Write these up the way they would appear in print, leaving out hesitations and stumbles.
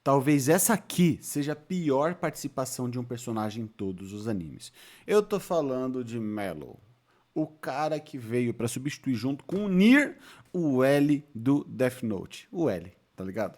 Talvez essa aqui seja a pior participação de um personagem em todos os animes. Eu tô falando de Mellow, o cara que veio pra substituir junto com o Nier o L do Death Note. O L, tá ligado?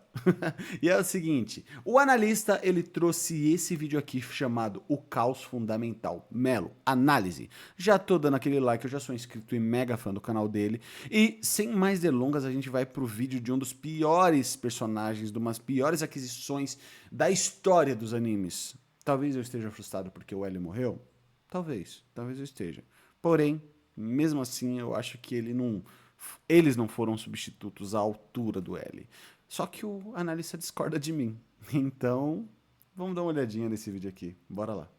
E é o seguinte, o analista ele trouxe esse vídeo aqui chamado O Caos Fundamental. Melo, análise. Já tô dando aquele like, eu já sou inscrito e mega fã do canal dele. E sem mais delongas, a gente vai pro vídeo de um dos piores personagens, de umas piores aquisições da história dos animes. Talvez eu esteja frustrado porque o L morreu. Talvez eu esteja. Porém, mesmo assim, eu acho que eles não foram substitutos à altura do L. Só que o analista discorda de mim. Então, vamos dar uma olhadinha nesse vídeo aqui. Bora lá.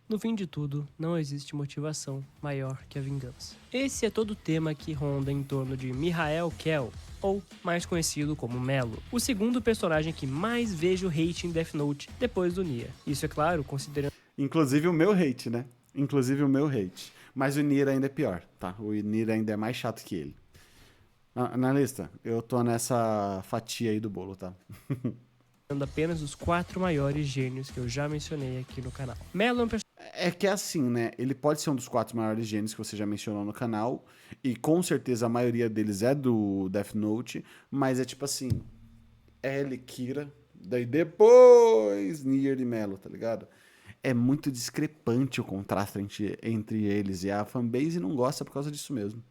No fim de tudo, não existe motivação maior que a vingança. Esse é todo o tema que ronda em torno de Mihael Kell, ou mais conhecido como Melo, o segundo personagem que mais vejo hate em Death Note depois do Nia. Isso é claro, considerando Inclusive o meu hate, né? Inclusive o meu hate. Mas o Nier ainda é pior, tá? O Nier ainda é mais chato que ele. Analista, eu tô nessa fatia aí do bolo, tá? apenas os 4 maiores gênios que eu já mencionei aqui no canal. Melo é um É que é assim, né? Ele pode ser um dos 4 maiores gênios que você já mencionou no canal, e com certeza a maioria deles é do Death Note, mas é tipo assim, L, Kira, daí depois Nier e Melo, tá ligado? É muito discrepante o contraste entre eles, e a fanbase não gosta por causa disso mesmo.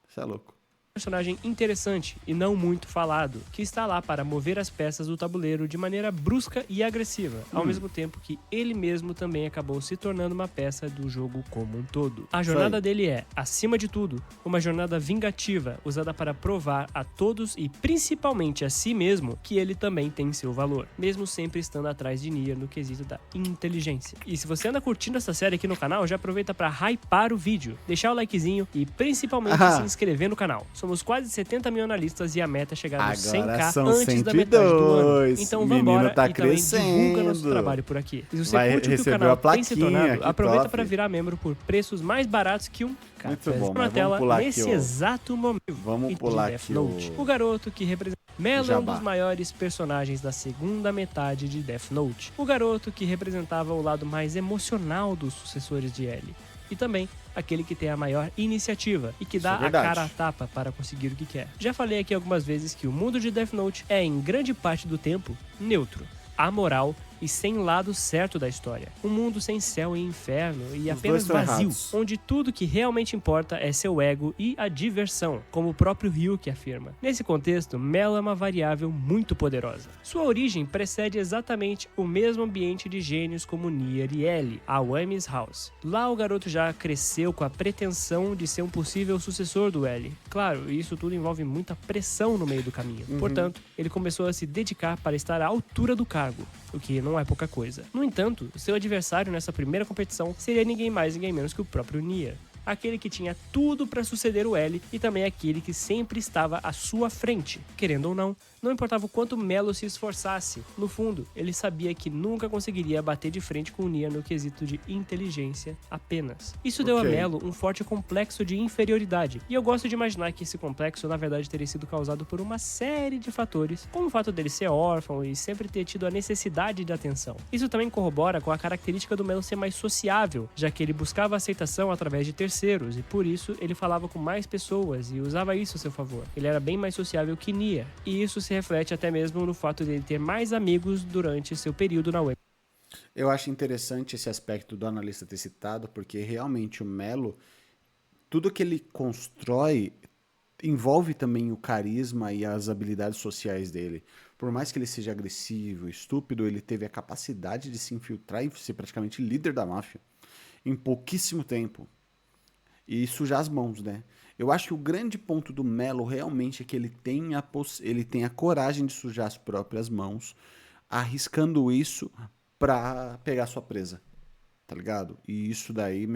Isso é louco. personagem interessante e não muito falado, que está lá para mover as peças do tabuleiro de maneira brusca e agressiva, ao mesmo tempo que ele mesmo também acabou se tornando uma peça do jogo como um todo. A jornada dele é, acima de tudo, uma jornada vingativa, usada para provar a todos e principalmente a si mesmo que ele também tem seu valor, mesmo sempre estando atrás de Nier no quesito da inteligência. E se você anda curtindo essa série aqui no canal, já aproveita para hypar o vídeo, deixar o likezinho e principalmente se inscrever no canal. Somos quase 70 mil analistas e a meta é chegar nos 100k antes da metade do ano. Então vambora tá e também divulga nosso trabalho por aqui. E se você curte o que o canal tem se tornado, aproveita para virar membro por preços mais baratos que um Muito bom, na mas tela vamos pular nesse aqui, exato momento. Vamos pular de Death aqui Note. O garoto que representa Melo é um dos Jabá. maiores personagens da segunda metade de Death Note. O garoto que representava o lado mais emocional dos sucessores de L. E também aquele que tem a maior iniciativa e que dá a cara a tapa para conseguir o que quer. Já falei aqui algumas vezes que o mundo de Death Note é, em grande parte do tempo, neutro, amoral e sem lado certo da história. Um mundo sem céu e inferno e apenas vazio, onde tudo que realmente importa é seu ego e a diversão, como o próprio Ryuki afirma. Nesse contexto, Melo é uma variável muito poderosa. Sua origem precede exatamente o mesmo ambiente de gênios como Nier e L, a Whamy's House. Lá o garoto já cresceu com a pretensão de ser um possível sucessor do L. Claro, isso tudo envolve muita pressão no meio do caminho. Portanto, ele começou a se dedicar para estar à altura do cargo, o que não é pouca coisa. No entanto, seu adversário nessa primeira competição seria ninguém mais ninguém menos que o próprio Nier, aquele que tinha tudo para suceder o L e também aquele que sempre estava à sua frente. Querendo ou não importava o quanto Melo se esforçasse, no fundo, ele sabia que nunca conseguiria bater de frente com o Nier no quesito de inteligência apenas. Isso deu a Melo um forte complexo de inferioridade, e eu gosto de imaginar que esse complexo na verdade teria sido causado por uma série de fatores, como o fato dele ser órfão e sempre ter tido a necessidade de atenção. Isso também corrobora com a característica do Melo ser mais sociável, já que ele buscava aceitação através de terceiros, e por isso ele falava com mais pessoas e usava isso a seu favor. Ele era bem mais sociável que Nier, e isso se reflete até mesmo no fato de ele ter mais amigos durante seu período na web. Eu acho interessante esse aspecto do analista ter citado, porque realmente o Melo, tudo que ele constrói envolve também o carisma e as habilidades sociais dele. Por mais que ele seja agressivo, estúpido, ele teve a capacidade de se infiltrar e ser praticamente líder da máfia em pouquíssimo tempo. E sujar as mãos, né? Eu acho que o grande ponto do Melo realmente é que ele tem a coragem de sujar as próprias mãos, arriscando isso pra pegar sua presa, tá ligado? E isso daí,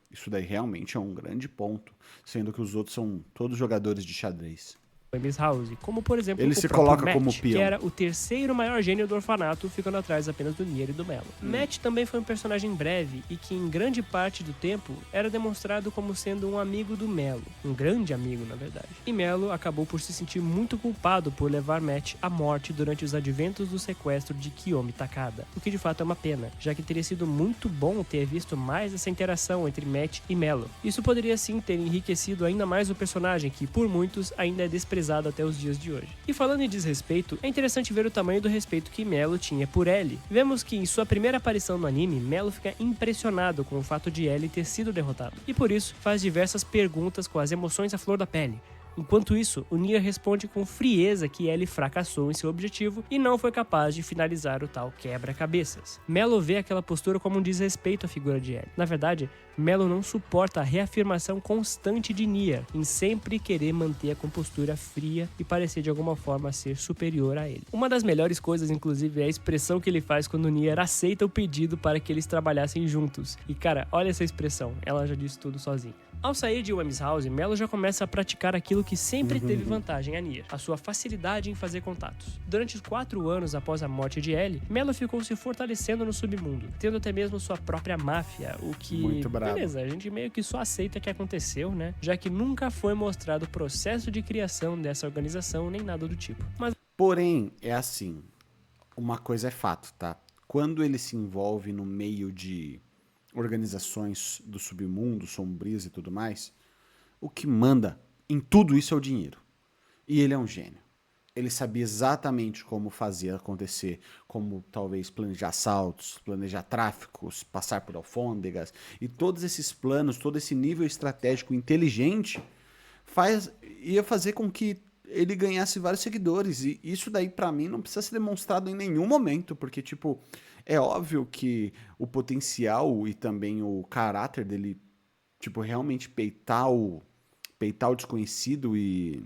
isso daí realmente é um grande ponto, sendo que os outros são todos jogadores de xadrez. Ms. House, como por exemplo ele o se próprio coloca Matt, como peão, que era o terceiro maior gênio do orfanato, ficando atrás apenas do Nier e do Mello. Matt também foi um personagem breve e que em grande parte do tempo era demonstrado como sendo um amigo do Mello, um grande amigo na verdade. E Mello acabou por se sentir muito culpado por levar Matt à morte durante os adventos do sequestro de Kiyomi Takada, o que de fato é uma pena, já que teria sido muito bom ter visto mais essa interação entre Matt e Mello. Isso poderia sim ter enriquecido ainda mais o personagem, que por muitos ainda é desprezado até os dias de hoje. E falando em desrespeito, é interessante ver o tamanho do respeito que Mello tinha por Ellie. Vemos que em sua primeira aparição no anime, Mello fica impressionado com o fato de Ellie ter sido derrotado, e por isso faz diversas perguntas com as emoções à flor da pele. Enquanto isso, o Nier responde com frieza que Ellie fracassou em seu objetivo e não foi capaz de finalizar o tal quebra-cabeças. Mello vê aquela postura como um desrespeito à figura de Ellie. Na verdade, Mello não suporta a reafirmação constante de Nier em sempre querer manter a compostura fria e parecer de alguma forma ser superior a ele. Uma das melhores coisas, inclusive, é a expressão que ele faz quando Nier aceita o pedido para que eles trabalhassem juntos. E cara, olha essa expressão, ela já disse tudo sozinha. Ao sair de Wham's House, Mello já começa a praticar aquilo que sempre teve vantagem a Nier, a sua facilidade em fazer contatos. Durante os 4 anos após a morte de Ellie, Mello ficou se fortalecendo no submundo, tendo até mesmo sua própria máfia, o que, muito bravo. Beleza, a gente meio que só aceita que aconteceu, né? Já que nunca foi mostrado o processo de criação dessa organização, nem nada do tipo. Porém, é assim, uma coisa é fato, tá? Quando ele se envolve no meio de organizações do submundo, sombrias e tudo mais, o que manda em tudo isso é o dinheiro. E ele é um gênio. Ele sabia exatamente como fazer acontecer, como talvez planejar assaltos, planejar tráficos, passar por alfândegas, e todos esses planos, todo esse nível estratégico inteligente ia fazer com que ele ganhasse vários seguidores. E isso daí, pra mim, não precisa ser demonstrado em nenhum momento, porque, tipo, é óbvio que o potencial e também o caráter dele, tipo, realmente peitar o desconhecido e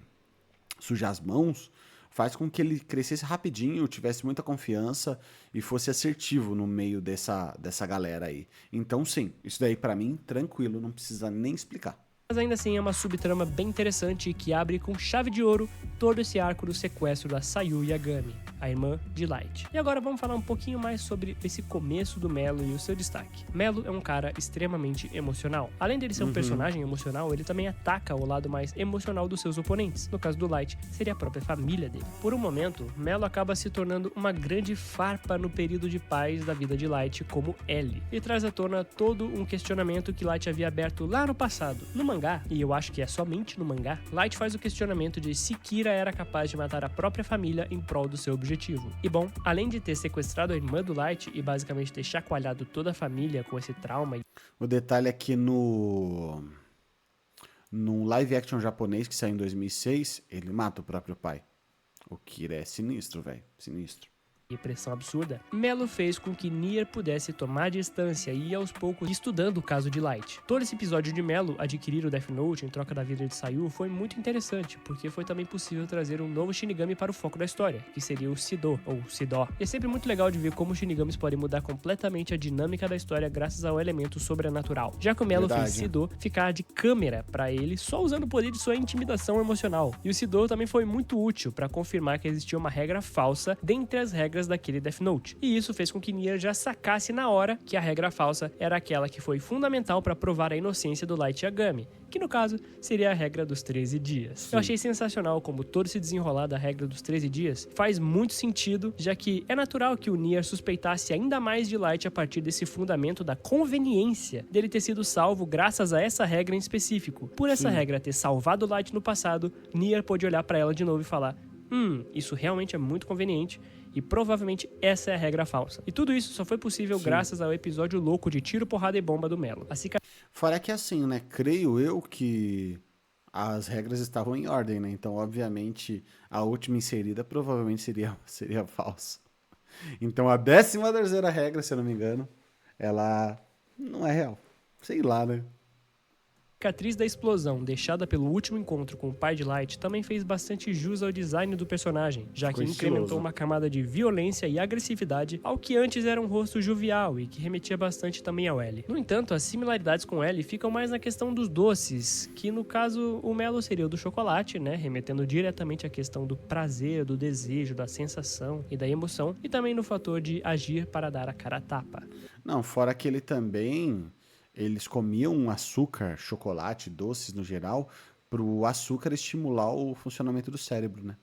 sujar as mãos, faz com que ele crescesse rapidinho, tivesse muita confiança e fosse assertivo no meio dessa galera aí. Então, sim, isso daí pra mim, tranquilo, não precisa nem explicar. Mas ainda assim é uma subtrama bem interessante que abre com chave de ouro todo esse arco do sequestro da Sayu Yagami, a irmã de Light. E agora vamos falar um pouquinho mais sobre esse começo do Mello e o seu destaque. Mello é um cara extremamente emocional. Além dele ser um personagem emocional, ele também ataca o lado mais emocional dos seus oponentes. No caso do Light, seria a própria família dele. Por um momento, Mello acaba se tornando uma grande farpa no período de paz da vida de Light como Ellie, e traz à tona todo um questionamento que Light havia aberto lá no passado. No mangá, e eu acho que é somente no mangá, Light faz o questionamento de se Kira era capaz de matar a própria família em prol do seu objetivo. E bom, além de ter sequestrado a irmã do Light e basicamente ter chacoalhado toda a família com esse trauma... O detalhe é que no live action japonês que saiu em 2006, ele mata o próprio pai. O Kira é sinistro, velho. Sinistro. E pressão absurda, Mello fez com que Nier pudesse tomar distância e ir aos poucos estudando o caso de Light. Todo esse episódio de Mello adquirir o Death Note em troca da vida de Sayu foi muito interessante, porque foi também possível trazer um novo Shinigami para o foco da história, que seria o Sidó, ou Sidó. E é sempre muito legal de ver como os Shinigamis podem mudar completamente a dinâmica da história graças ao elemento sobrenatural, já que o Mello fez Sidó ficar de câmera para ele só usando o poder de sua intimidação emocional. E o Sidó também foi muito útil para confirmar que existia uma regra falsa dentre as regras daquele Death Note. E isso fez com que Nier já sacasse na hora que a regra falsa era aquela que foi fundamental para provar a inocência do Light Yagami, que no caso seria a regra dos 13 dias. Sim. Eu achei sensacional como todo esse desenrolar da regra dos 13 dias faz muito sentido, já que é natural que o Nier suspeitasse ainda mais de Light a partir desse fundamento da conveniência dele ter sido salvo graças a essa regra em específico. Por essa regra ter salvado Light no passado, Nier pôde olhar para ela de novo e falar: isso realmente é muito conveniente e provavelmente essa é a regra falsa. E tudo isso só foi possível graças ao episódio louco de tiro, porrada e bomba do Mello. Fora que assim, né? Creio eu que as regras estavam em ordem, né? Então, obviamente, a última inserida provavelmente seria falsa. Então, a 13ª regra, se eu não me engano, ela não é real. Sei lá, né? A cicatriz da explosão deixada pelo último encontro com o pai de Light também fez bastante jus ao design do personagem, já que incrementou uma camada de violência e agressividade ao que antes era um rosto jovial e que remetia bastante também ao L. No entanto, as similaridades com L ficam mais na questão dos doces, que no caso o Melo seria o do chocolate, né, remetendo diretamente à questão do prazer, do desejo, da sensação e da emoção, e também no fator de agir para dar a cara a tapa. Não, fora que ele também... Eles comiam açúcar, chocolate, doces no geral, para o açúcar estimular o funcionamento do cérebro, né?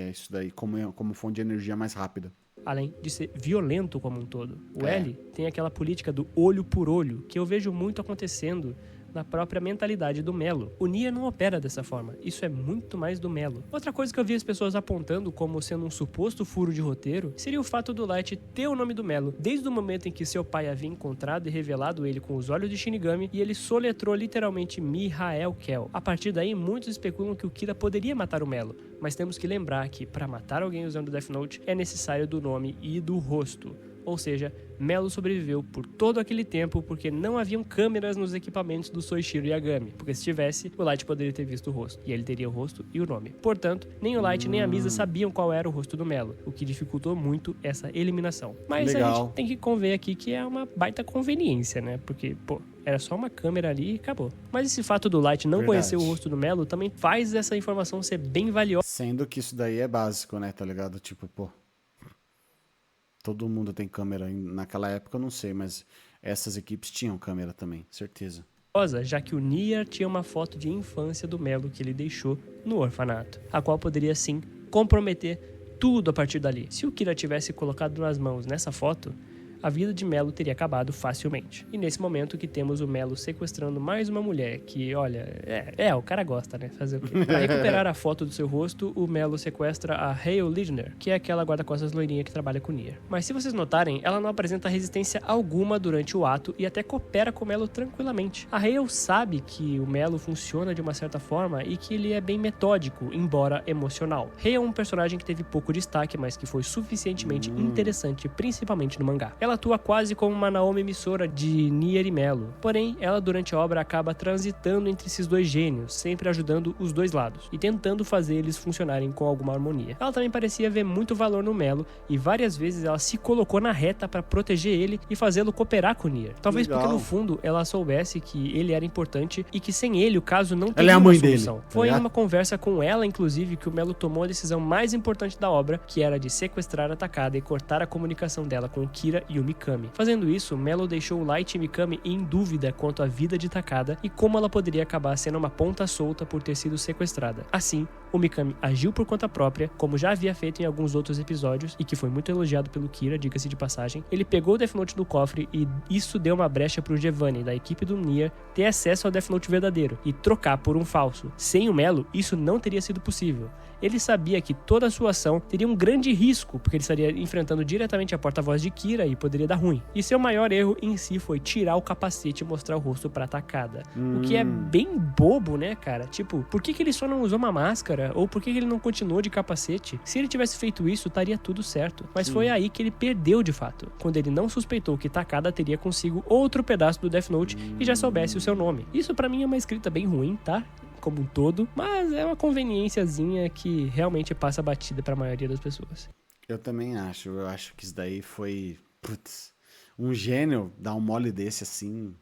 Isso daí como fonte de energia mais rápida. Além de ser violento como um todo. O L tem aquela política do olho por olho, que eu vejo muito acontecendo na própria mentalidade do Melo. O Nier não opera dessa forma, isso é muito mais do Melo. Outra coisa que eu vi as pessoas apontando como sendo um suposto furo de roteiro seria o fato do Light ter o nome do Melo, desde o momento em que seu pai havia encontrado e revelado ele com os olhos de Shinigami, e ele soletrou literalmente Mihael Kel. A partir daí, muitos especulam que o Kira poderia matar o Melo, mas temos que lembrar que para matar alguém usando Death Note é necessário do nome e do rosto. Ou seja, Melo sobreviveu por todo aquele tempo porque não haviam câmeras nos equipamentos do Soichiro Yagami, porque se tivesse, o Light poderia ter visto o rosto, e ele teria o rosto e o nome. Portanto, nem o Light nem a Misa sabiam qual era o rosto do Melo, o que dificultou muito essa eliminação. Mas a gente tem que conver aqui que é uma baita conveniência, né? Porque, era só uma câmera ali e acabou. Mas esse fato do Light não conhecer o rosto do Melo também faz essa informação ser bem valiosa. Sendo que isso daí é básico, né? Tá ligado? Tipo, todo mundo tem câmera. Naquela época eu não sei, mas essas equipes tinham câmera também, certeza. Já que o Nier tinha uma foto de infância do Melo que ele deixou no orfanato, a qual poderia sim comprometer tudo a partir dali. Se o Kira tivesse colocado nas mãos nessa foto, a vida de Melo teria acabado facilmente. E nesse momento que temos o Melo sequestrando mais uma mulher, que, olha, o cara gosta, né? Fazer o quê? Para recuperar a foto do seu rosto, o Melo sequestra a Hale Lidner, que é aquela guarda-costas loirinha que trabalha com o Nier. Mas se vocês notarem, ela não apresenta resistência alguma durante o ato e até coopera com o Melo tranquilamente. A Hale sabe que o Melo funciona de uma certa forma e que ele é bem metódico, embora emocional. Hale é um personagem que teve pouco destaque, mas que foi suficientemente interessante, principalmente no mangá. Ela atua quase como uma Naomi emissora de Nier e Melo. Porém, ela durante a obra acaba transitando entre esses dois gênios, sempre ajudando os dois lados e tentando fazer eles funcionarem com alguma harmonia. Ela também parecia ver muito valor no Melo e várias vezes ela se colocou na reta para proteger ele e fazê-lo cooperar com o Nier. Talvez porque no fundo ela soubesse que ele era importante e que sem ele o caso não teria uma solução. Dele. Foi em uma conversa com ela, inclusive, que o Melo tomou a decisão mais importante da obra, que era de sequestrar a Takada e cortar a comunicação dela com o Kira e o Mikami. Fazendo isso, Melo deixou Light e Mikami em dúvida quanto à vida de Takada e como ela poderia acabar sendo uma ponta solta por ter sido sequestrada. Assim, o Mikami agiu por conta própria, como já havia feito em alguns outros episódios, e que foi muito elogiado pelo Kira, diga-se de passagem. Ele pegou o Death Note do cofre e isso deu uma brecha pro Giovanni, da equipe do Nier, ter acesso ao Death Note verdadeiro e trocar por um falso. Sem o Melo, isso não teria sido possível. Ele sabia que toda a sua ação teria um grande risco, porque ele estaria enfrentando diretamente a porta-voz de Kira e poderia dar ruim. E seu maior erro em si foi tirar o capacete e mostrar o rosto pra Takada. O que é bem bobo, né, cara? Tipo, por que ele só não usou uma máscara? Ou por que ele não continuou de capacete? Se ele tivesse feito isso, estaria tudo certo. Mas foi aí que ele perdeu de fato, quando ele não suspeitou que Takada teria consigo outro pedaço do Death Note e já soubesse o seu nome. Isso pra mim é uma escrita bem ruim, tá? Como um todo, mas é uma conveniênciazinha que realmente passa batida pra maioria das pessoas. Eu também acho. Eu acho que isso daí foi... Putz, um gênio dar um mole desse assim...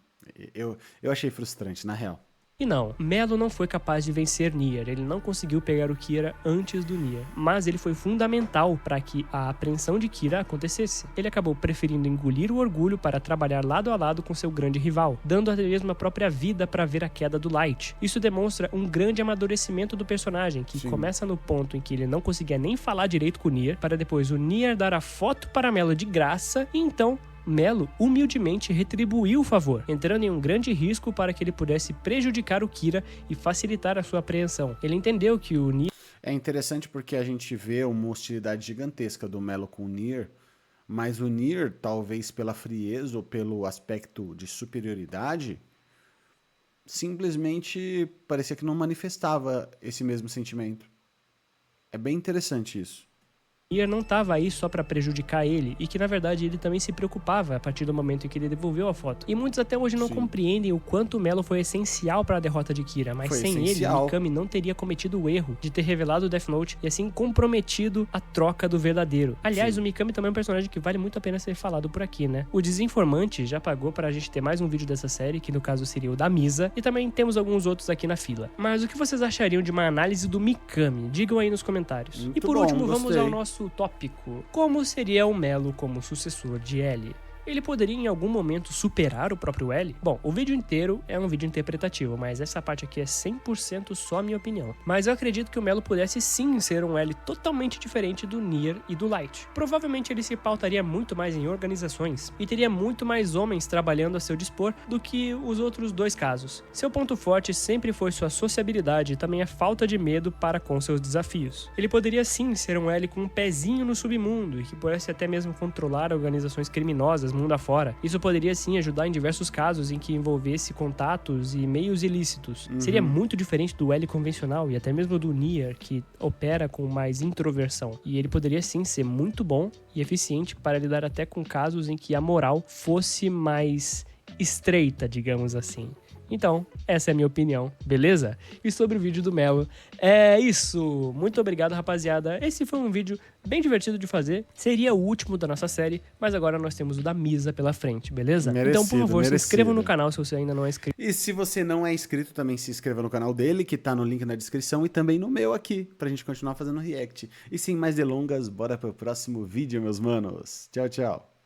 Eu achei frustrante, na real. E não, Melo não foi capaz de vencer Nier, ele não conseguiu pegar o Kira antes do Nier, mas ele foi fundamental para que a apreensão de Kira acontecesse. Ele acabou preferindo engolir o orgulho para trabalhar lado a lado com seu grande rival, dando até mesmo a própria vida para ver a queda do Light. Isso demonstra um grande amadurecimento do personagem, que começa no ponto em que ele não conseguia nem falar direito com o Nier, para depois o Nier dar a foto para Melo de graça, e então... Melo humildemente retribuiu o favor, entrando em um grande risco para que ele pudesse prejudicar o Kira e facilitar a sua apreensão. Ele entendeu que o Nier... É interessante porque a gente vê uma hostilidade gigantesca do Melo com o Nier, mas o Nier, talvez pela frieza ou pelo aspecto de superioridade, simplesmente parecia que não manifestava esse mesmo sentimento. É bem interessante isso. Nier não estava aí só para prejudicar ele, e que na verdade ele também se preocupava a partir do momento em que ele devolveu a foto. E muitos até hoje não compreendem o quanto o Melo foi essencial para a derrota de Kira, mas sem ele, o Mikami não teria cometido o erro de ter revelado o Death Note e assim comprometido a troca do verdadeiro. Aliás, o Mikami também é um personagem que vale muito a pena ser falado por aqui, né? O Desinformante já pagou pra gente ter mais um vídeo dessa série, que no caso seria o da Misa, e também temos alguns outros aqui na fila. Mas o que vocês achariam de uma análise do Mikami? Digam aí nos comentários. Muito e por bom, último, vamos gostei. ao nosso tópico. Como seria o Melo como sucessor de L? Ele poderia em algum momento superar o próprio L? Bom, o vídeo inteiro é um vídeo interpretativo, mas essa parte aqui é 100% só minha opinião. Mas eu acredito que o Melo pudesse sim ser um L totalmente diferente do Nier e do Light. Provavelmente ele se pautaria muito mais em organizações e teria muito mais homens trabalhando a seu dispor do que os outros dois casos. Seu ponto forte sempre foi sua sociabilidade e também a falta de medo para com seus desafios. Ele poderia sim ser um L com um pezinho no submundo e que pudesse até mesmo controlar organizações criminosas mundo afora. Isso poderia sim ajudar em diversos casos em que envolvesse contatos e meios ilícitos. Seria muito diferente do L convencional e até mesmo do Nier, que opera com mais introversão. E ele poderia sim ser muito bom e eficiente para lidar até com casos em que a moral fosse mais estreita, digamos assim. Então, essa é a minha opinião, beleza? E sobre o vídeo do Melo, é isso! Muito obrigado, rapaziada. Esse foi um vídeo bem divertido de fazer. Seria o último da nossa série, mas agora nós temos o da Misa pela frente, beleza? Então, por favor, se inscreva no canal se você ainda não é inscrito. E se você não é inscrito, também se inscreva no canal dele, que tá no link na descrição, e também no meu aqui, pra gente continuar fazendo react. E sem mais delongas, bora pro próximo vídeo, meus manos. Tchau, tchau.